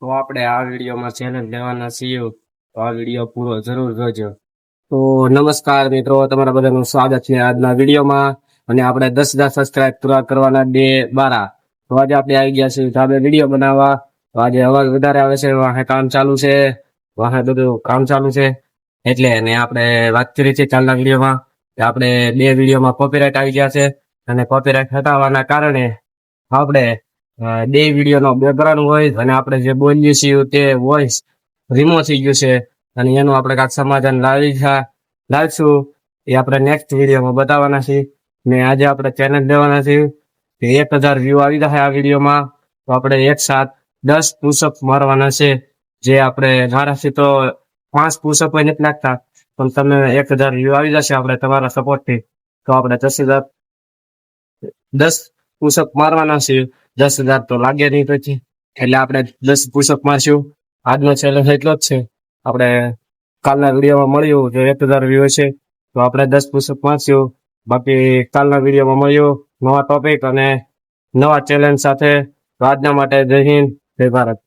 તો આપણે આ વિડીયોમાં ચેલેન્જ લેવાના છીએ. તો આ વિડીયો પૂરો જરૂર જોજો. તો નમસ્કાર મિત્રો, તમારા બધાનું સ્વાગત છે આજના વિડીયોમાં. અને આપણે 10,000 સબસ્ક્રાઇબ પૂરા કરવાના ડે 12. તો આજે આપણે આવી ગયા છીએ ધાબે વિડીયો બનાવવા. તો આજે અવાજ વધારે આવે છે, વાહે કામ ચાલુ છે, વાહે બધું કામ ચાલુ છે. એટલે અને આપણે વાત કરી છે કાલના વિડીયોમાં કે આપણે 2 વિડીયોમાં કોપીરાઇટ આવી ગયા છે. અને કોપીરાઇટ હટાવવાના કારણે આપણે 2 વિડીયોનો બેકગ્રાઉન્ડ વોઇસ અને આપણે જે બોલીએ છીએ તે વોઇસ રિમૂવ થઈ ગયું છે. અને એનું આપણે કાંઈક સમાધાન લાવીશું. એ આપણે નેક્સ્ટ વિડીયોમાં બતાવવાના છીએ. ને આજે આપણે ચેલેન્જ લેવાના છીએ કે 1,000 વ્યૂ આવી જશે આ વિડીયોમાં. તો આપણે એક સાથ 10 પુશઅપ મારવાના છે. જે આપણે મારાથી તો 5 પુશઅપ નથી નાખતા, પણ તમે 1,000 વ્યૂ આવી જશે આપણે તમારા સપોર્ટથી. તો આપણે 10 પુશઅપ મારવાના છે. 10,000 તો લાગે નહીં પછી, એટલે આપણે 10 પુશઅપ મારશું. આજનો ચેલેન્જ એટલો જ છે. આપણે કાલના વિડીયોમાં મળ્યું જો 1,000 વ્યૂ હશે તો આપણે 10 પુશઅપ મારશું. બાકી કાલના વિડીયોમાં મળ્યું નવા ટોપિક અને નવા ચેલેન્જ સાથે. તો આજના માટે જય હિન્દ, જય ભારત.